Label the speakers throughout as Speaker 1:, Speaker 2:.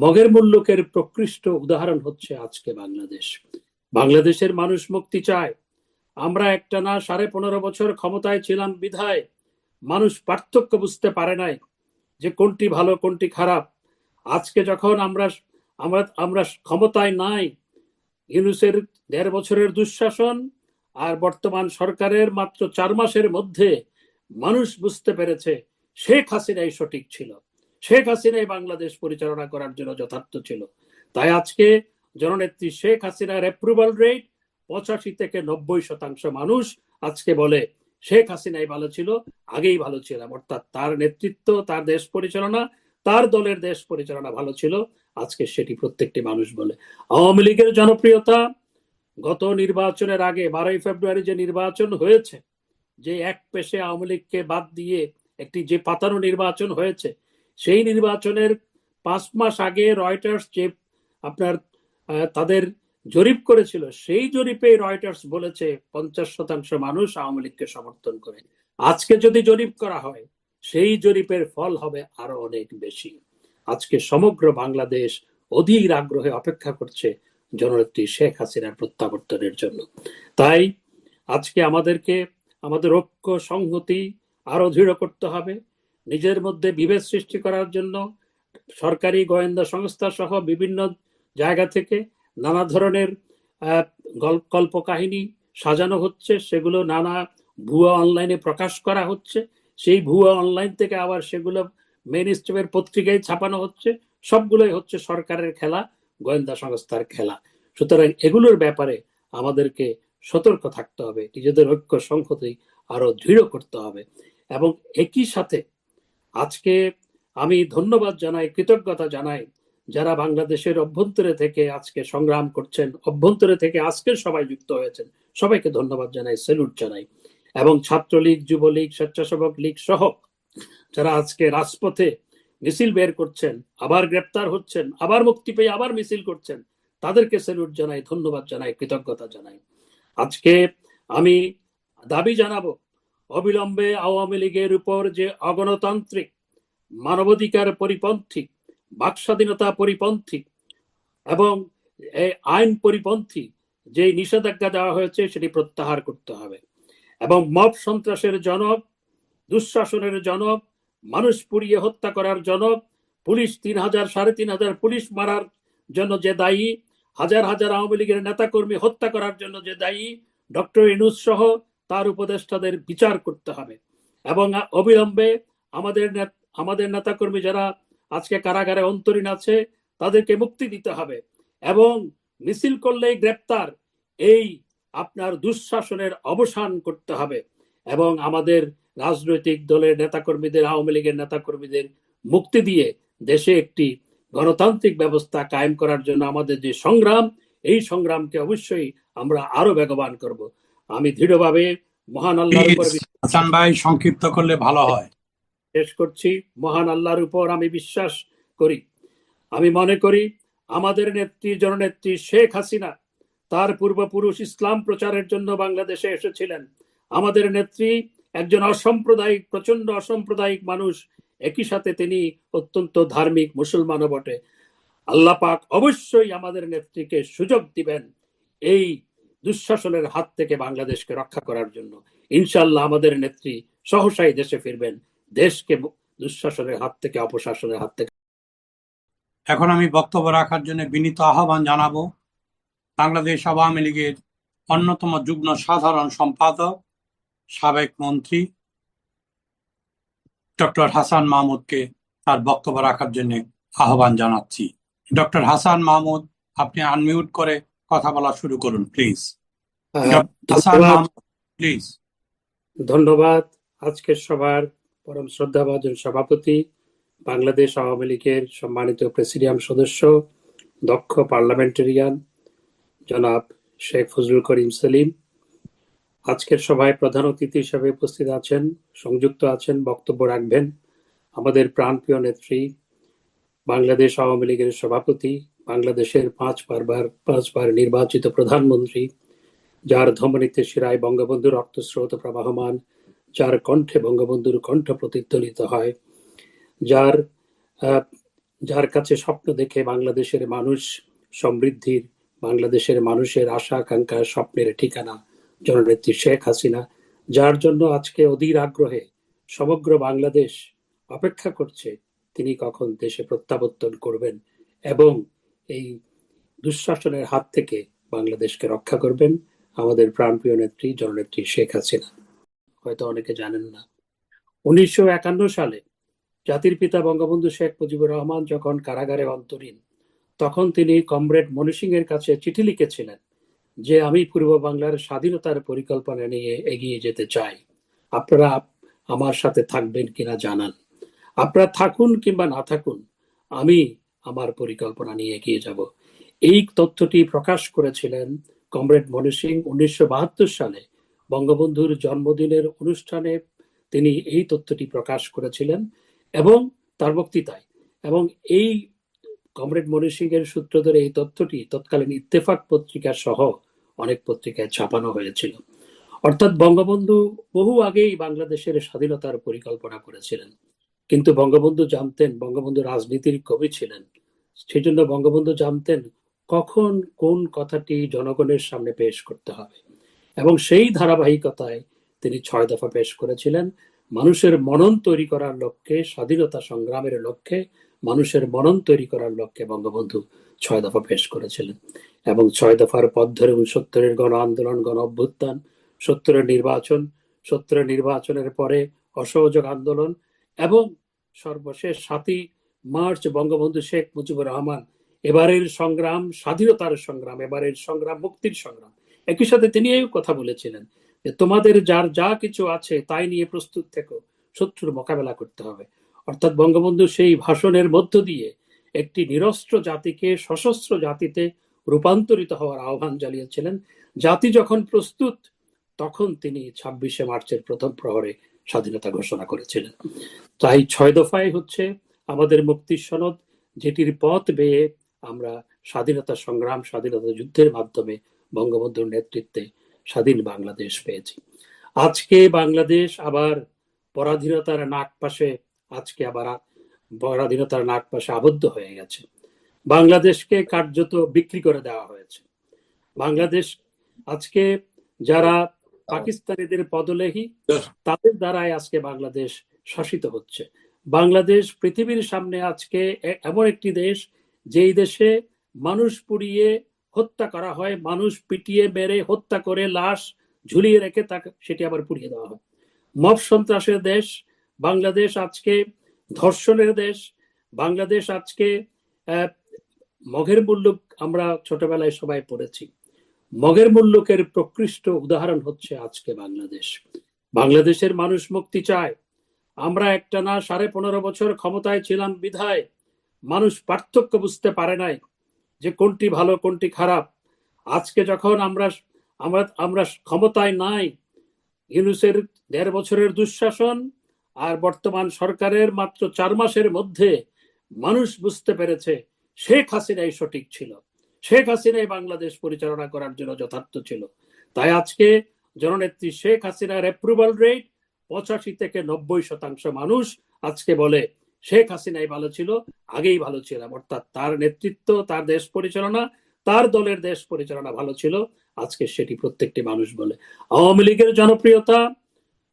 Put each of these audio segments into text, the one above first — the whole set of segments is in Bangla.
Speaker 1: মগের মুল্লুকের প্রকৃষ্ট উদাহরণ হচ্ছে আজকে বাংলাদেশ। বাংলাদেশের মানুষ মুক্তি চায়। আমরা একটানা 15.5 বছর ক্ষমতায় ছিলাম বিধায় মানুষ পার্থক্য বুঝতে পারে নাই যে কোনটি ভালো কোনটি খারাপ। আজকে যখন আমরা আমরা আমরা ক্ষমতায় নাই, ইউনূসের 1.5 বছরের দুঃশাসন আর বর্তমান সরকারের মাত্র 4 মাসের মধ্যে মানুষ বুঝতে পেরেছে শেখ হাসিনাই সঠিক ছিল, শেখ হাসিনাই বাংলাদেশ পরিচালনা করার জন্য যথার্থ ছিল। তাই আজকে জননেত্রী শেখ হাসিনার অ্যাপ্রুভাল রেট 85 থেকে 90% মানুষ আজকে বলে শেখ হাসিনাই ভালো ছিল, আগেই ভালো ছিল। অর্থাৎ তার নেতৃত্ব, তার দেশ পরিচালনা, তার দলের দেশ পরিচালনা ভালো ছিল, আজকে সেটি প্রত্যেকটি মানুষ বলে। আওয়ামী লীগের জনপ্রিয়তা গত নির্বাচনের আগে 12ই ফেব্রুয়ারি যে নির্বাচন হয়েছে, যে এক পেশে আওয়ামী লীগকে বাদ দিয়ে একটি যে পাতানো নির্বাচন হয়েছে, সেই নির্বাচনের 5 মাস আগে রয়টার্স যে আপনার তাদের জরিপ করেছিল, সেই জরিপে রয়টার্স বলেছে 50% মানুষ আওয়ামী লীগকে সমর্থন করে। আজকে যদি জরিপ করা হয়, সেই জরিপের ফল হবে আরো অনেক বেশি। আজকে সমগ্র বাংলাদেশ অধীর আগ্রহে অপেক্ষা করছে জননেত্রী শেখ হাসিনার প্রত্যাবর্তনের জন্য। তাই আজকে আমাদেরকে আমাদের ঐক্য সংহতি আরো দৃঢ় করতে হবে। নিজের মধ্যে বিভেদ সৃষ্টি করার জন্য সরকারি গোয়েন্দা সংস্থা সহ বিভিন্ন জায়গা থেকে নানা ধরনের কল্পকাহিনী সাজানো হচ্ছে, সেগুলো নানা ভুয়া অনলাইনে প্রকাশ করা হচ্ছে, সেই ভুয়া অনলাইন থেকে আবার সেগুলো মেইন স্ট্রিমের পত্রিকায় ছাপানো হচ্ছে। সবগুলোই হচ্ছে সরকারের খেলা, গোয়েন্দা সংস্থার খেলা। সুতরাং এগুলোর ব্যাপারে আমাদেরকে সতর্ক থাকতে হবে, নিজেদের ঐক্য সংহতি আরো দৃঢ় করতে হবে। এবং একই সাথে আজকে আমি ধন্যবাদ জানাই, কৃতজ্ঞতা জানাই যারা বাংলাদেশের অভ্যন্তরে থেকে আজকে সংগ্রাম করছেন, অভ্যন্তরে থেকে আজকে সবাই যুক্ত হয়েছেন, সবাইকে ধন্যবাদ জানাই, স্যালুট জানাই। এবং ছাত্রলীগ, যুবলীগ, স্বেচ্ছাসেবক লীগ সহ যারা আজকে রাজপথে মিছিল বের করছেন, আবার গ্রেপ্তার হচ্ছেন, আবার মুক্তি পেয়ে আবার মিছিল করছেন, তাদেরকে স্যালুট জানাই, ধন্যবাদ জানাই, কৃতজ্ঞতা জানাই। আজকে আমি দাবি জানাবো, অবিলম্বে আওয়ামী লীগের উপর যে অগণতান্ত্রিক, মানবাধিকার পরিপন্থী, বাকস্বাধীনতা পরিপন্থী এবং আইন পরিপন্থী যে নিষেধাজ্ঞা দেওয়া হয়েছে সেটি প্রত্যাহার করতে হবে। এবং মব সন্ত্রাসের জনক, দুঃশাসনের জনক, মানুষ পুড়িয়ে হত্যা করার জনক, পুলিশ 3,000 3,500 পুলিশ মারার জন্য যে দায়ী, হাজার হাজার আওয়ামী লীগের নেতাকর্মী হত্যা করার জন্য যে দায়ী ডক্টর ইউনূস সহ তার উপদেষ্টাদের বিচার করতে হবে। এবং অবিলম্বে আমাদের নেতাকর্মী যারা আজকে কারাগারে অন্তরীণ আছে তাদেরকে মুক্তি দিতে হবে। এবং মিছিল করলেই গ্রেপ্তার, এই আপনার দুঃশাসনের অবসান করতে হবে। এবং আমাদের রাজনৈতিক দলের নেতাকর্মীদের, আওয়ামী লীগের নেতাকর্মীদের মুক্তি দিয়ে দেশে একটি গণতান্ত্রিক ব্যবস্থা কায়েম করার জন্য আমাদের যে সংগ্রাম, এই সংগ্রামকে অবশ্যই আমরা আরো বেগবান করব। আমি দৃঢ়ভাবে মহান আল্লাহর উপর
Speaker 2: হাসান ভাই সংক্ষিপ্ত করলে ভালো হয়।
Speaker 1: শেষ করছি। মহান আল্লাহর উপর আমি বিশ্বাস করি, আমি মনে করি আমাদের নেত্রী জননেত্রী শেখ হাসিনা তার পূর্বপুরুষ ইসলাম প্রচারের জন্য বাংলাদেশে এসেছিলেন। আমাদের নেত্রী একজন অসাম্প্রদায়িক, প্রচন্ড অসাম্প্রদায়িক মানুষ, একই সাথে তিনি অত্যন্ত ধার্মিক মুসলমানও বটে। আল্লাহ পাক অবশ্যই আমাদের নেত্রীকে সুযোগ দিবেন এই দুঃশাসনের হাত থেকে বাংলাদেশকে রক্ষা করার জন্য। ইনশাআল্লাহ আমাদের নেত্রী সহসাই দেশে ফিরবেন, দেশকে দুঃশাসনের হাত থেকে, অপশাসনের হাত থেকে।
Speaker 2: এখন আমি বক্তব্য রাখার জন্য বিনীত আহ্বান জানাবো বাংলাদেশ আওয়ামী লীগের অন্যতম যুগ্ম সাধারণ সম্পাদক, সাবেক মন্ত্রী ডক্টর হাসান মাহমুদকে তার বক্তব্য রাখার জন্য আহ্বান জানাচ্ছি। ডক্টর হাসান মাহমুদ, আপনি আনমিউট করে কথা বলা শুরু করুন প্লিজ। হাসান মাহমুদ প্লিজ।
Speaker 1: ধন্যবাদ। আজকের সভার পরম শ্রদ্ধাভাজন সভাপতি, বাংলাদেশ আওয়ামী লীগের সম্মানিত প্রেসিডিয়াম সদস্য, দক্ষ পার্লামেন্টারিয়ান জনাব শেখ ফজলুল করিম সেলিম, আজকের সভায় প্রধান অতিথি হিসেবে উপস্থিত আছেন, সংযুক্ত আছেন, বক্তব্য রাখবেন আমাদের প্রাণপ্রিয় নেত্রী, বাংলাদেশ আওয়ামী লীগের সভাপতি, বাংলাদেশের 5বার নির্বাচিত প্রধানমন্ত্রী, যার ধমনীতে শিরায় বঙ্গবন্ধুর রক্তস্রোত প্রবাহমান, যার কণ্ঠে বঙ্গবন্ধুর কণ্ঠ প্রতিধ্বনিত হয়, যার যার কাছে স্বপ্ন দেখে বাংলাদেশের মানুষ সমৃদ্ধির, বাংলাদেশের মানুষের আশা আকাঙ্ক্ষা স্বপ্নের ঠিকানা জননেত্রী শেখ হাসিনা, যার জন্য আজকে অধীর আগ্রহে সমগ্র বাংলাদেশ অপেক্ষা করছে তিনি কখন দেশে প্রত্যাবর্তন করবেন এবং এই দুঃশাসনের হাত থেকে বাংলাদেশকে রক্ষা করবেন, আমাদের প্রাণপ্রিয় নেত্রী জননেত্রী শেখ হাসিনা। হয়তো অনেকে জানেন না, 1951 সালে জাতির পিতা বঙ্গবন্ধু শেখ মুজিবুর রহমান যখন কারাগারে অন্তরীণ, তখন তিনি কমরেড মনি সিং এর কাছে চিঠি লিখেছিলেন যে আমি পূর্ব বাংলার স্বাধীনতার পরিকল্পনা নিয়ে এগিয়ে যেতে চাই, আপনারা আমার সাথে থাকবেন কিনা জানান, আপনারা থাকুন কিংবা না থাকুন, আমি আমার পরিকল্পনা নিয়ে এগিয়ে যাব। এই তথ্যটি প্রকাশ করেছিলেন কমরেড মনি সিং 1972 সালে বঙ্গবন্ধুর জন্মদিনের অনুষ্ঠানে। তিনি এই তথ্যটি প্রকাশ করেছিলেন এবং তার বক্তৃতায়, এবং এই কমরেড মনি সিং এর সূত্র ধরে এই তথ্যটি তৎকালীন ইত্তেফাক পত্রিকা সহ অনেক পত্রিকায় ছাপানো হয়েছিল। অর্থাৎ বঙ্গবন্ধু বহু আগেই বাংলাদেশের স্বাধীনতার পরিকল্পনা করেছিলেন, কিন্তু বঙ্গবন্ধু জানতেন, বঙ্গবন্ধু রাজনীতির কবি ছিলেন, সেই জন্য বঙ্গবন্ধু জানতেন কখন কোন কথাটি জনগণের সামনে পেশ করতে হবে, এবং সেই ধারাবাহিকতায় তিনি 6 দফা পেশ করেছিলেন মানুষের মনন তৈরি করার লক্ষ্যে, স্বাধীনতা সংগ্রামের লক্ষ্যে, মানুষের মনন তৈরি করার লক্ষ্যে বঙ্গবন্ধু 6 দফা পেশ করেছিলেন। এবং 6 দফার পথ ধরে 69-এর গণ আন্দোলন, গণ অভ্যুত্থান, 70-এর নির্বাচন, 70-এর নির্বাচনের পরে অসহযোগ আন্দোলন, এবং সর্বশেষ 7ই মার্চ বঙ্গবন্ধু শেখ মুজিবুর রহমান এবারের সংগ্রাম স্বাধীনতার সংগ্রাম, এবারের সংগ্রাম মুক্তির সংগ্রাম। একই সাথে তিনি এই কথা বলেছিলেন যে তোমাদের যার যা কিছু আছে তাই নিয়ে প্রস্তুত থেকো, শত্রুর মোকাবেলা করতে হবে। অর্থাৎ বঙ্গবন্ধু সেই ভাষণের মধ্য দিয়ে একটি নিরস্ত্র জাতিকে সশস্ত্র জাতিতে রূপান্তরিত হওয়ার আহ্বান জানিয়েছিলেন। জাতি যখন প্রস্তুত, তখন তিনি 26শে মার্চের প্রথম প্রহরে স্বাধীনতা ঘোষণা করেছিলেন। তাই 6 দফায় হচ্ছে আমাদের মুক্তির সনদ, যেটির পথ বেয়ে আমরা স্বাধীনতা সংগ্রাম, স্বাধীনতা যুদ্ধের মাধ্যমে বঙ্গবন্ধুর নেতৃত্বে স্বাধীন বাংলাদেশ পেয়েছি। আজকে বাংলাদেশ আবার পরাধীনতার নাগপাশে, আজকে আবার পরাধীনতার নাগপাশে আবদ্ধ হয়ে গেছে। বাংলাদেশকে কার্যত বিক্রি করে দেওয়া হয়েছে। বাংলাদেশ আজকে যারা পাকিস্তানিদের পদলেহী, তাদের দ্বারাই আজকে বাংলাদেশ শাসিত হচ্ছে। বাংলাদেশ পৃথিবীর সামনে আজকে এমন একটি দেশ, যেই দেশে মানুষ পুড়িয়ে হত্যা করা হয়, মানুষ পিটিয়ে মেরে হত্যা করে লাশ ঝুলিয়ে রেখে তাকে সেটি আবার পুড়িয়ে দেওয়া হয়। মব সন্ত্রাসের দেশ বাংলাদেশ, আজকে ধর্ষণের দেশ বাংলাদেশ, আজকে মগের মুল্লুক আমরা ছোটবেলায় সবাই পড়েছি। মগের মুল্লুকের প্রকৃষ্ট উদাহরণ হচ্ছে আজকে বাংলাদেশ। বাংলাদেশের মানুষ মুক্তি চায়। আমরা একটানা 15.5 বছর ক্ষমতায় ছিলাম বিধায় মানুষ পার্থক্য বুঝতে পারে নাই যে কোনটি ভালো কোনটি খারাপ। আজকে যখন আমরা আমরা আমরা ক্ষমতায় নাই, ইউনূসের 1.5 বছরের দুঃশাসন আর বর্তমান সরকারের মাত্র 4 মাসের মধ্যে মানুষ বুঝতে পেরেছে শেখ হাসিনাই সঠিক ছিল, শেখ হাসিনাই বাংলাদেশ পরিচালনা করার জন্য যথার্থ ছিল। তাই আজকে জননেত্রী শেখ হাসিনার অ্যাপ্রুভাল রেট 85 থেকে 90% মানুষ আজকে বলে শেখ হাসিনাই ভালো ছিল, আগেই ভালো ছিল। অর্থাৎ তার নেতৃত্ব, তার দেশ পরিচালনা, তার দলের দেশ পরিচালনা ভালো ছিল, আজকে সেটি প্রত্যেকটি মানুষ বলে। আওয়ামী লীগের জনপ্রিয়তা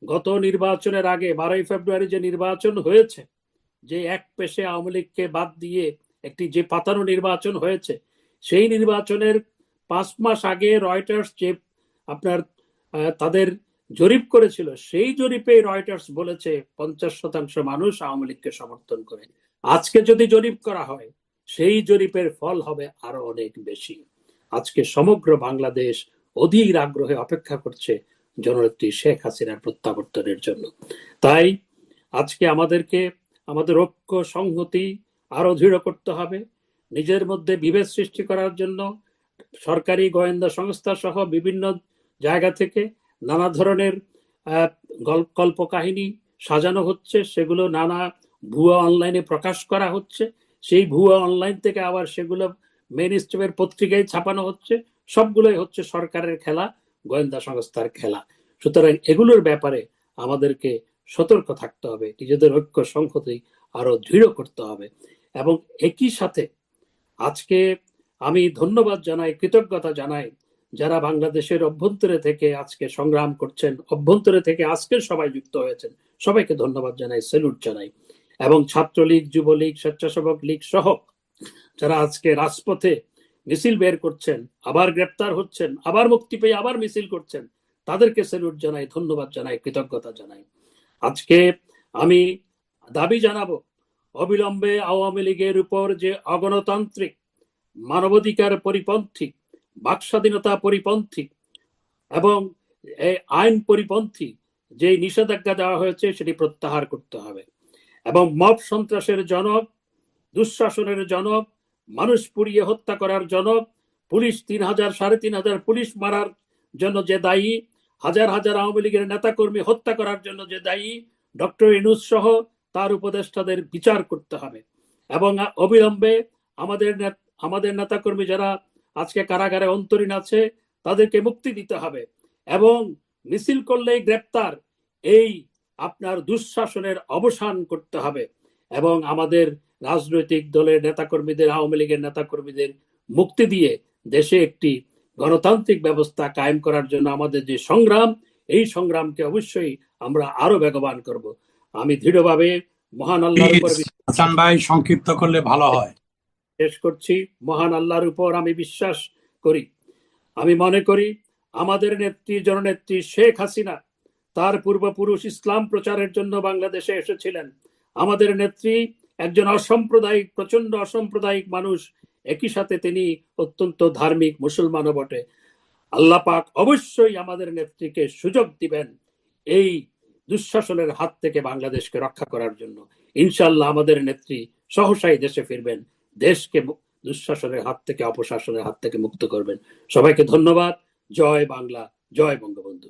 Speaker 1: গত নির্বাচনের আগে 12ই ফেব্রুয়ারি যে নির্বাচন হয়েছে, যে এক পেশে আওয়ামী লীগকে বাদ দিয়ে একটি যে পাতানো নির্বাচন হয়েছে, সেই নির্বাচনের 5 মাস আগে রয়টার্স যে আপনার তাদের জরিপ করেছিল, সেই জরিপে রয়টার্স বলেছে 50% মানুষ আওয়ামী লীগকে সমর্থন করে। আজকে যদি জরিপ করা হয়, সেই জরিপের ফল হবে আরো অনেক বেশি। আজকে সমগ্র বাংলাদেশ অধীর আগ্রহে অপেক্ষা করছে জননেত্রী শেখ হাসিনার প্রত্যাবর্তনের জন্য। তাই আজকে আমাদেরকে আমাদের ঐক্য সংহতি আরো দৃঢ় করতে হবে। নিজের মধ্যে বিভেদ সৃষ্টি করার জন্য সরকারি গোয়েন্দা সংস্থা সহ বিভিন্ন জায়গা থেকে নানা ধরনের কল্পকাহিনী সাজানো হচ্ছে, সেগুলো নানা ভুয়া অনলাইনে প্রকাশ করা হচ্ছে, সেই ভুয়া অনলাইন থেকে আবার সেগুলো মেইন স্ট্রিমের পত্রিকায় ছাপানো হচ্ছে। সবগুলোই হচ্ছে সরকারের খেলা, গোয়েন্দা সংস্থার খেলা। সুতরাং এগুলোর ব্যাপারে আমাদেরকে সতর্ক থাকতে হবে, নিজেদের ঐক্য সংহতি আরো দৃঢ় করতে হবে। এবং একই সাথে আজকে আমি ধন্যবাদ জানাই, কৃতজ্ঞতা জানাই যারা বাংলাদেশের অভ্যন্তরে থেকে আজকে সংগ্রাম করছেন, অভ্যন্তরে থেকে আজকে সবাই যুক্ত হয়েছেন, সবাইকে ধন্যবাদ জানাই, স্যালুট জানাই। এবং ছাত্রলীগ, যুবলীগ, স্বেচ্ছাসেবক লীগ সহ যারা আজকে রাজপথে মিছিল বের করছেন, আবার গ্রেপ্তার হচ্ছেন, আবার মুক্তি পেয়ে আবার মিছিল করছেন, তাদেরকে স্যালুট জানাই, ধন্যবাদ জানাই, কৃতজ্ঞতা জানাই। আজকে আমি দাবি জানাবো, অবিলম্বে আওয়ামী লীগের উপর যে অগণতান্ত্রিক, মানবাধিকার পরিপন্থী, বাক স্বাধীনতা পরিপন্থী এবং আইন পরিপন্থী যে নিষেধাজ্ঞা দেওয়া হয়েছে সেটি প্রত্যাহার করতে হবে। এবং মব সন্ত্রাসের জনক, দুঃশাসনের জনক, মানুষ পুড়িয়ে হত্যা করার জনক, পুলিশ ৩,০০০ ৩,৫০০ পুলিশ মারার জন্য যে দায়ী, হাজার হাজার আওয়ামী লীগের নেতাকর্মী হত্যা করার জন্য যে দায়ী ডক্টর ইউনূস সহ তার উপদেষ্টাদের বিচার করতে হবে। এবং অবিলম্বে আমাদের নেতাকর্মী যারা আজকে কারাগারে অন্তরীণ আছে তাদেরকে মুক্তি দিতে হবে। এবং মিছিল করলেই গ্রেপ্তার, এই আপনার দুঃশাসনের অবসান করতে হবে। এবং আমাদের রাজনৈতিক দলের নেতাকর্মীদের, আওয়ামী লীগের নেতাকর্মীদের মুক্তি দিয়ে দেশে একটি গণতান্ত্রিক ব্যবস্থা কায়েম করার জন্য আমাদের যে সংগ্রাম, এই সংগ্রামকে অবশ্যই আমরা আরো বেগবান করব। আমি দৃঢ়ভাবে মহান আল্লাহর উপর
Speaker 2: হাসান ভাই সংক্ষিপ্ত করলে ভালো হয়।
Speaker 1: শেষ করছি। মহান আল্লাহর উপর আমি বিশ্বাস করি। আমি মনে করি আমাদের নেত্রী, জননেত্রী শেখ হাসিনা তার পূর্বপুরুষ ইসলাম প্রচারের জন্য বাংলাদেশে এসেছিলেন। আমাদের নেত্রী একজন অসাম্প্রদায়িক, প্রচন্ড অসাম্প্রদায়িক মানুষ, একই সাথে তিনি অত্যন্ত ধার্মিক মুসলমানও বটে। আল্লাহ পাক অবশ্যই আমাদের নেত্রীকে সুযোগ দিবেন এই দুঃশাসনের হাত থেকে বাংলাদেশকে রক্ষা করার জন্য। ইনশাআল্লাহ আমাদের নেত্রী সহসাই দেশে ফিরবেন, দেশকে দুঃশাসনের হাত থেকে, অপশাসনের হাত থেকে মুক্ত করবেন। সবাইকে ধন্যবাদ। জয় বাংলা, জয় বঙ্গবন্ধু।